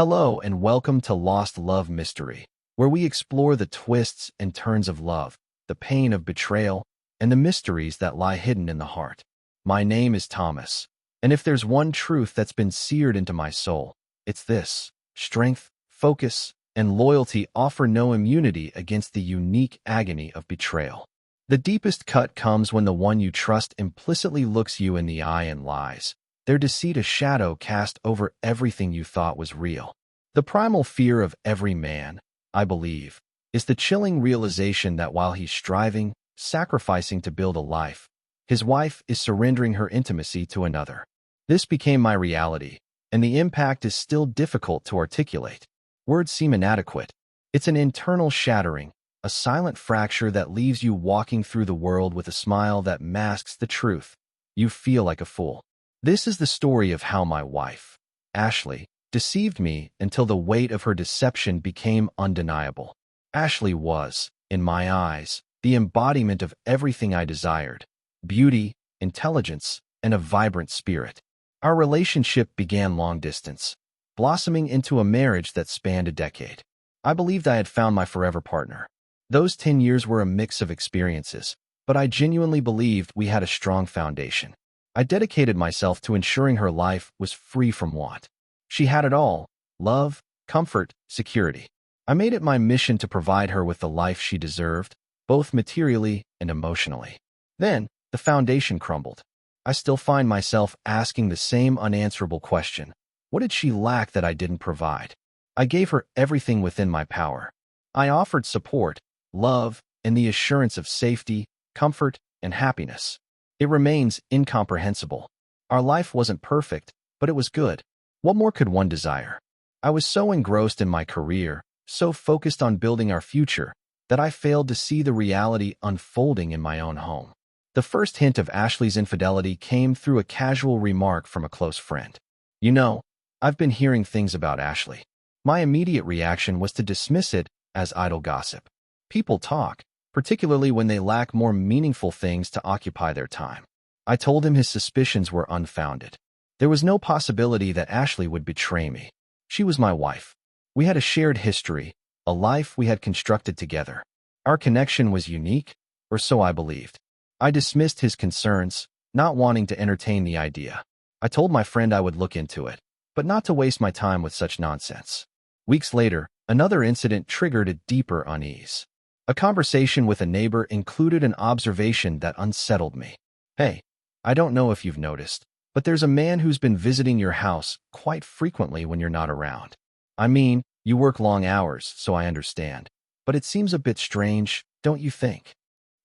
Hello and welcome to Lost Love Mystery, where we explore the twists and turns of love, the pain of betrayal, and the mysteries that lie hidden in the heart. My name is Thomas, and if there's one truth that's been seared into my soul, it's this: strength, focus, and loyalty offer no immunity against the unique agony of betrayal. The deepest cut comes when the one you trust implicitly looks you in the eye and lies, their deceit a shadow cast over everything you thought was real. The primal fear of every man, I believe, is the chilling realization that while he's striving, sacrificing to build a life, his wife is surrendering her intimacy to another. This became my reality, and the impact is still difficult to articulate. Words seem inadequate. It's an internal shattering, a silent fracture that leaves you walking through the world with a smile that masks the truth. You feel like a fool. This is the story of how my wife, Ashley, deceived me until the weight of her deception became undeniable. Ashley was, in my eyes, the embodiment of everything I desired: beauty, intelligence, and a vibrant spirit. Our relationship began long distance, blossoming into a marriage that spanned a decade. I believed I had found my forever partner. Those 10 years were a mix of experiences, but I genuinely believed we had a strong foundation. I dedicated myself to ensuring her life was free from want. She had it all: love, comfort, security. I made it my mission to provide her with the life she deserved, both materially and emotionally. Then, the foundation crumbled. I still find myself asking the same unanswerable question: what did she lack that I didn't provide? I gave her everything within my power. I offered support, love, and the assurance of safety, comfort, and happiness. It remains incomprehensible. Our life wasn't perfect, but it was good. What more could one desire? I was so engrossed in my career, so focused on building our future, that I failed to see the reality unfolding in my own home. The first hint of Ashley's infidelity came through a casual remark from a close friend. "You know, I've been hearing things about Ashley." My immediate reaction was to dismiss it as idle gossip. People talk, particularly when they lack more meaningful things to occupy their time. I told him his suspicions were unfounded. There was no possibility that Ashley would betray me. She was my wife. We had a shared history, a life we had constructed together. Our connection was unique, or so I believed. I dismissed his concerns, not wanting to entertain the idea. I told my friend I would look into it, but not to waste my time with such nonsense. Weeks later, another incident triggered a deeper unease. A conversation with a neighbor included an observation that unsettled me. "Hey, I don't know if you've noticed, but there's a man who's been visiting your house quite frequently when you're not around. I mean, you work long hours, so I understand. But it seems a bit strange, don't you think?"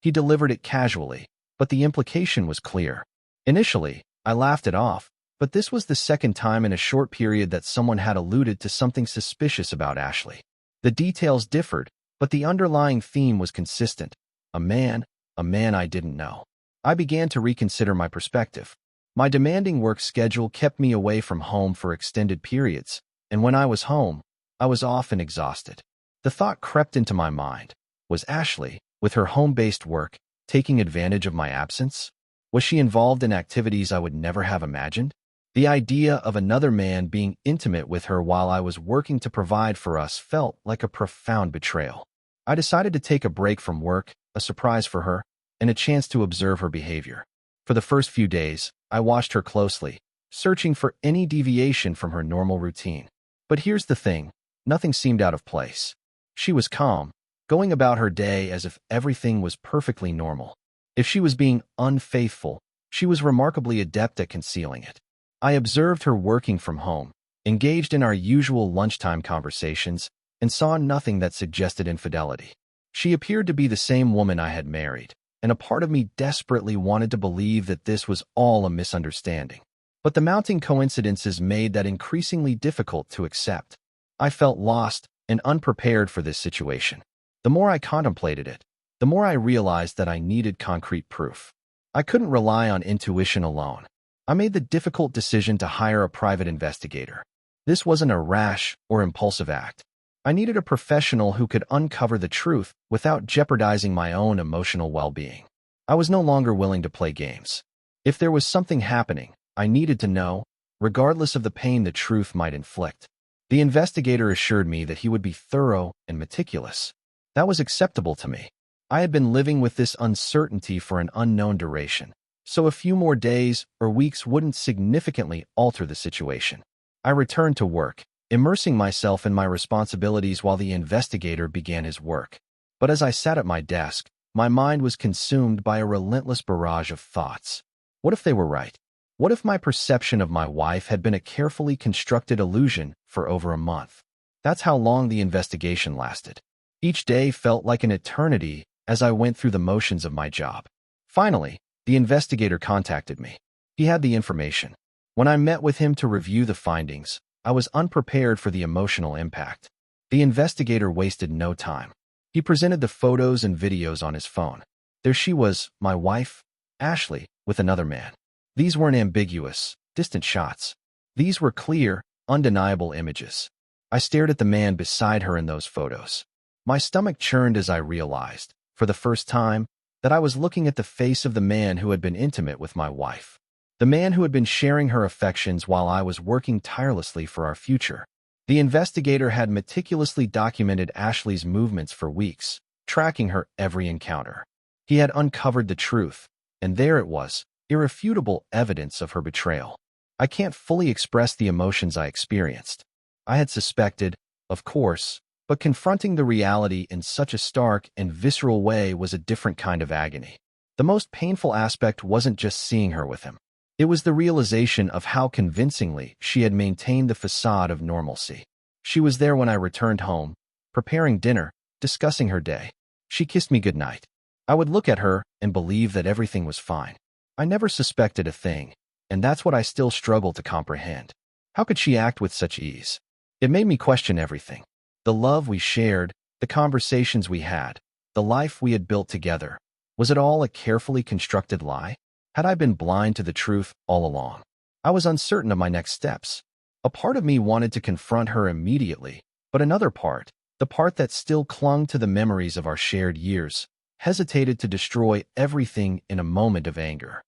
He delivered it casually, but the implication was clear. Initially, I laughed it off, but this was the second time in a short period that someone had alluded to something suspicious about Ashley. The details differed, but the underlying theme was consistent: a man I didn't know. I began to reconsider my perspective. My demanding work schedule kept me away from home for extended periods, and when I was home, I was often exhausted. The thought crept into my mind: was Ashley, with her home-based work, taking advantage of my absence? Was she involved in activities I would never have imagined? The idea of another man being intimate with her while I was working to provide for us felt like a profound betrayal. I decided to take a break from work, a surprise for her, and a chance to observe her behavior. For the first few days, I watched her closely, searching for any deviation from her normal routine. But here's the thing: nothing seemed out of place. She was calm, going about her day as if everything was perfectly normal. If she was being unfaithful, she was remarkably adept at concealing it. I observed her working from home, engaged in our usual lunchtime conversations, and saw nothing that suggested infidelity. She appeared to be the same woman I had married, and a part of me desperately wanted to believe that this was all a misunderstanding. But the mounting coincidences made that increasingly difficult to accept. I felt lost and unprepared for this situation. The more I contemplated it, the more I realized that I needed concrete proof. I couldn't rely on intuition alone. I made the difficult decision to hire a private investigator. This wasn't a rash or impulsive act. I needed a professional who could uncover the truth without jeopardizing my own emotional well-being. I was no longer willing to play games. If there was something happening, I needed to know, regardless of the pain the truth might inflict. The investigator assured me that he would be thorough and meticulous. That was acceptable to me. I had been living with this uncertainty for an unknown duration, so a few more days or weeks wouldn't significantly alter the situation. I returned to work, immersing myself in my responsibilities while the investigator began his work. But as I sat at my desk, my mind was consumed by a relentless barrage of thoughts. What if they were right? What if my perception of my wife had been a carefully constructed illusion for over a month? That's how long the investigation lasted. Each day felt like an eternity as I went through the motions of my job. Finally, the investigator contacted me. He had the information. When I met with him to review the findings, I was unprepared for the emotional impact. The investigator wasted no time. He presented the photos and videos on his phone. There she was, my wife, Ashley, with another man. These weren't ambiguous, distant shots. These were clear, undeniable images. I stared at the man beside her in those photos. My stomach churned as I realized, for the first time, that I was looking at the face of the man who had been intimate with my wife. The man who had been sharing her affections while I was working tirelessly for our future. The investigator had meticulously documented Ashley's movements for weeks, tracking her every encounter. He had uncovered the truth, and there it was, irrefutable evidence of her betrayal. I can't fully express the emotions I experienced. I had suspected, of course, but confronting the reality in such a stark and visceral way was a different kind of agony. The most painful aspect wasn't just seeing her with him. It was the realization of how convincingly she had maintained the facade of normalcy. She was there when I returned home, preparing dinner, discussing her day. She kissed me goodnight. I would look at her and believe that everything was fine. I never suspected a thing, and that's what I still struggle to comprehend. How could she act with such ease? It made me question everything. The love we shared, the conversations we had, the life we had built together. Was it all a carefully constructed lie? Had I been blind to the truth all along? I was uncertain of my next steps. A part of me wanted to confront her immediately, but another part, the part that still clung to the memories of our shared years, hesitated to destroy everything in a moment of anger.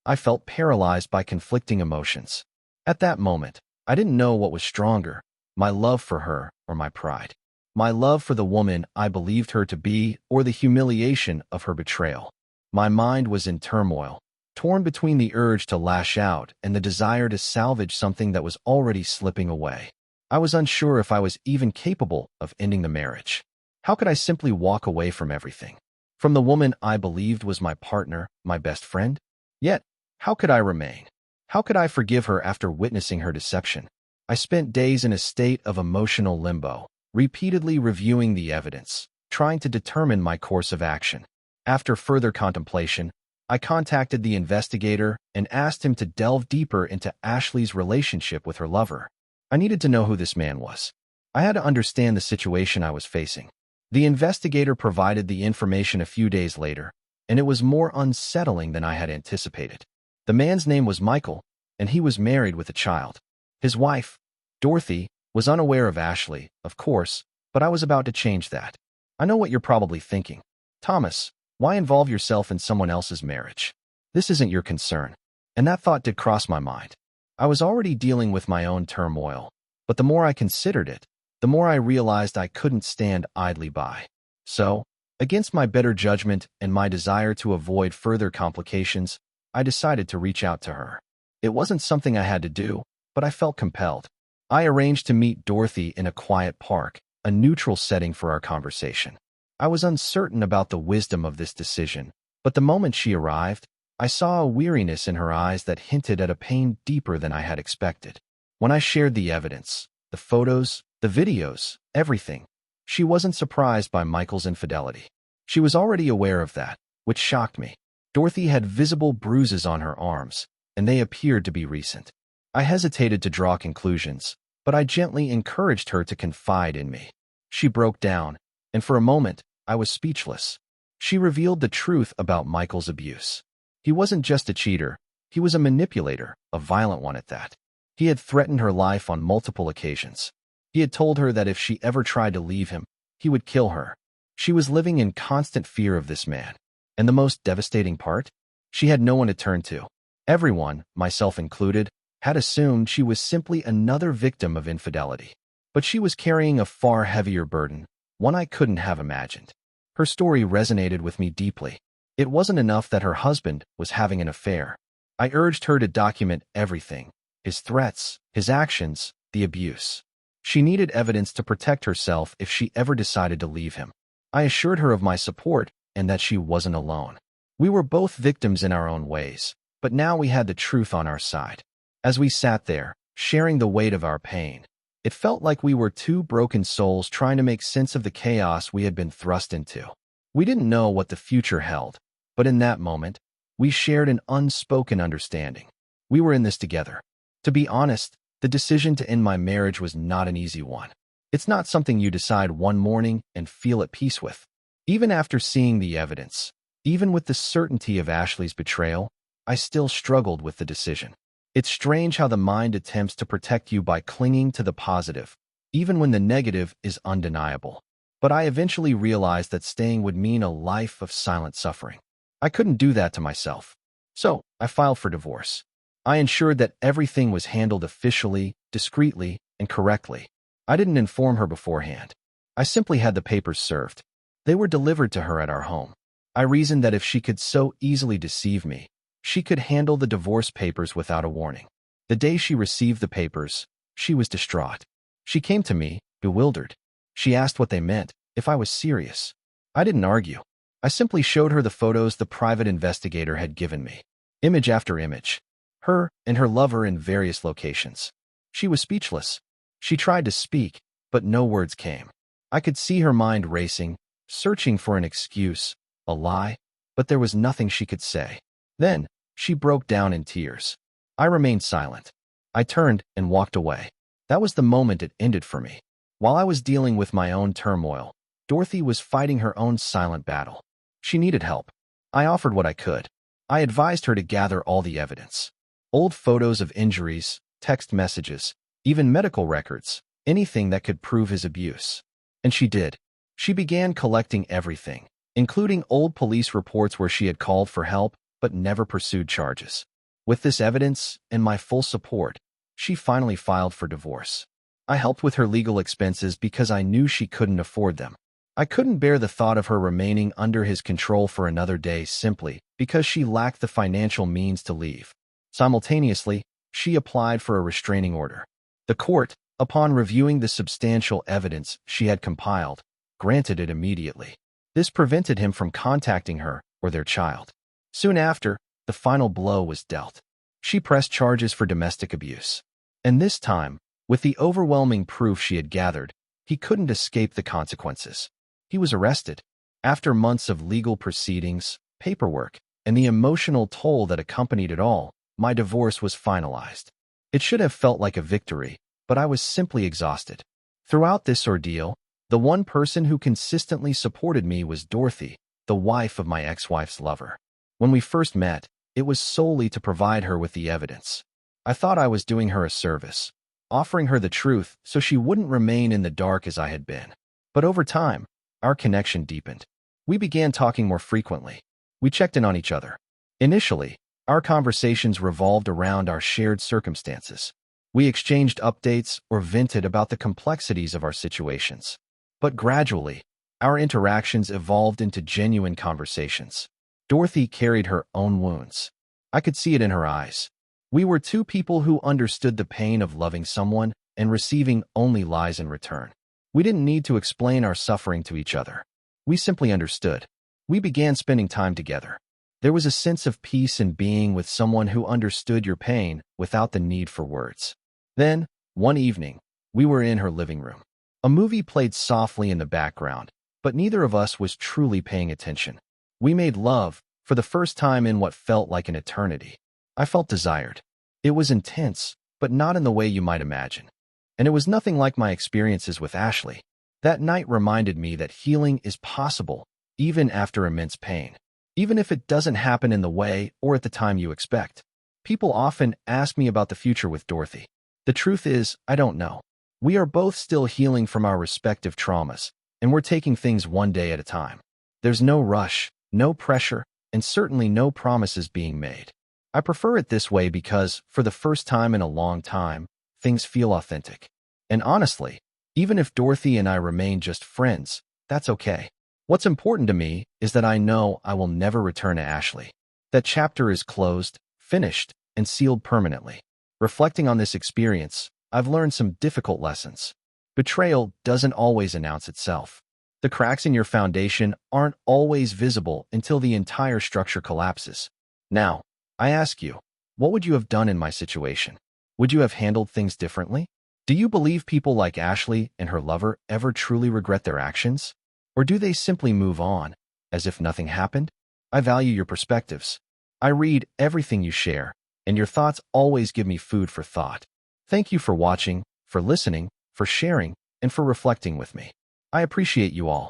I felt paralyzed by conflicting emotions. At that moment, I didn't know what was stronger, my love for her or my pride. My love for the woman I believed her to be or the humiliation of her betrayal. My mind was in turmoil, torn between the urge to lash out and the desire to salvage something that was already slipping away. I was unsure if I was even capable of ending the marriage. How could I simply walk away from everything? From the woman I believed was my partner, my best friend? Yet, how could I remain? How could I forgive her after witnessing her deception? I spent days in a state of emotional limbo, repeatedly reviewing the evidence, trying to determine my course of action. After further contemplation, I contacted the investigator and asked him to delve deeper into Ashley's relationship with her lover. I needed to know who this man was. I had to understand the situation I was facing. The investigator provided the information a few days later, and it was more unsettling than I had anticipated. The man's name was Michael, and he was married with a child. His wife, Dorothy, was unaware of Ashley, of course, but I was about to change that. I know what you're probably thinking. Thomas, why involve yourself in someone else's marriage? This isn't your concern. And that thought did cross my mind. I was already dealing with my own turmoil, but the more I considered it, the more I realized I couldn't stand idly by. So, against my better judgment and my desire to avoid further complications, I decided to reach out to her. It wasn't something I had to do, but I felt compelled. I arranged to meet Dorothy in a quiet park, a neutral setting for our conversation. I was uncertain about the wisdom of this decision, but the moment she arrived, I saw a weariness in her eyes that hinted at a pain deeper than I had expected. When I shared the evidence, the photos, the videos, everything, she wasn't surprised by Michael's infidelity. She was already aware of that, which shocked me. Dorothy had visible bruises on her arms, and they appeared to be recent. I hesitated to draw conclusions, but I gently encouraged her to confide in me. She broke down, and for a moment, I was speechless. She revealed the truth about Michael's abuse. He wasn't just a cheater, he was a manipulator, a violent one at that. He had threatened her life on multiple occasions. He had told her that if she ever tried to leave him, he would kill her. She was living in constant fear of this man. And the most devastating part? She had no one to turn to. Everyone, myself included, had assumed she was simply another victim of infidelity. But she was carrying a far heavier burden, one I couldn't have imagined. Her story resonated with me deeply. It wasn't enough that her husband was having an affair. I urged her to document everything: his threats, his actions, the abuse. She needed evidence to protect herself if she ever decided to leave him. I assured her of my support and that she wasn't alone. We were both victims in our own ways, but now we had the truth on our side. As we sat there, sharing the weight of our pain, it felt like we were two broken souls trying to make sense of the chaos we had been thrust into. We didn't know what the future held, but in that moment, we shared an unspoken understanding. We were in this together. To be honest, the decision to end my marriage was not an easy one. It's not something you decide one morning and feel at peace with. Even after seeing the evidence, even with the certainty of Ashley's betrayal, I still struggled with the decision. It's strange how the mind attempts to protect you by clinging to the positive, even when the negative is undeniable. But I eventually realized that staying would mean a life of silent suffering. I couldn't do that to myself. So, I filed for divorce. I ensured that everything was handled officially, discreetly, and correctly. I didn't inform her beforehand. I simply had the papers served. They were delivered to her at our home. I reasoned that if she could so easily deceive me, she could handle the divorce papers without a warning. The day she received the papers, she was distraught. She came to me, bewildered. She asked what they meant, if I was serious. I didn't argue. I simply showed her the photos the private investigator had given me. Image after image. Her and her lover in various locations. She was speechless. She tried to speak, but no words came. I could see her mind racing, searching for an excuse, a lie, but there was nothing she could say. Then, she broke down in tears. I remained silent. I turned and walked away. That was the moment it ended for me. While I was dealing with my own turmoil, Dorothy was fighting her own silent battle. She needed help. I offered what I could. I advised her to gather all the evidence. Old photos of injuries, text messages, even medical records, anything that could prove his abuse. And she did. She began collecting everything, including old police reports where she had called for help but never pursued charges. With this evidence and my full support, she finally filed for divorce. I helped with her legal expenses because I knew she couldn't afford them. I couldn't bear the thought of her remaining under his control for another day simply because she lacked the financial means to leave. Simultaneously, she applied for a restraining order. The court, upon reviewing the substantial evidence she had compiled, granted it immediately. This prevented him from contacting her or their child. Soon after, the final blow was dealt. She pressed charges for domestic abuse. And this time, with the overwhelming proof she had gathered, he couldn't escape the consequences. He was arrested. After months of legal proceedings, paperwork, and the emotional toll that accompanied it all, my divorce was finalized. It should have felt like a victory, but I was simply exhausted. Throughout this ordeal, the one person who consistently supported me was Dorothy, the wife of my ex-wife's lover. When we first met, it was solely to provide her with the evidence. I thought I was doing her a service, offering her the truth so she wouldn't remain in the dark as I had been. But over time, our connection deepened. We began talking more frequently. We checked in on each other. Initially, our conversations revolved around our shared circumstances. We exchanged updates or vented about the complexities of our situations. But gradually, our interactions evolved into genuine conversations. Dorothy carried her own wounds. I could see it in her eyes. We were two people who understood the pain of loving someone and receiving only lies in return. We didn't need to explain our suffering to each other. We simply understood. We began spending time together. There was a sense of peace in being with someone who understood your pain without the need for words. Then, one evening, we were in her living room. A movie played softly in the background, but neither of us was truly paying attention. We made love, for the first time in what felt like an eternity. I felt desired. It was intense, but not in the way you might imagine. And it was nothing like my experiences with Ashley. That night reminded me that healing is possible, even after immense pain. Even if it doesn't happen in the way or at the time you expect. People often ask me about the future with Dorothy. The truth is, I don't know. We are both still healing from our respective traumas, and we're taking things one day at a time. There's no rush, no pressure, and certainly no promises being made. I prefer it this way because, for the first time in a long time, things feel authentic. And honestly, Even if Dorothy and I remain just friends, that's okay. What's important to me is that I know I will never return to Ashley. That chapter is closed, finished, and sealed permanently. Reflecting on this experience, I've learned some difficult lessons. Betrayal doesn't always announce itself. The cracks in your foundation aren't always visible until the entire structure collapses. Now, I ask you, what would you have done in my situation? Would you have handled things differently? Do you believe people like Ashley and her lover ever truly regret their actions? Or do they simply move on, as if nothing happened? I value your perspectives. I read everything you share, and your thoughts always give me food for thought. Thank you for watching, for listening, for sharing, and for reflecting with me. I appreciate you all.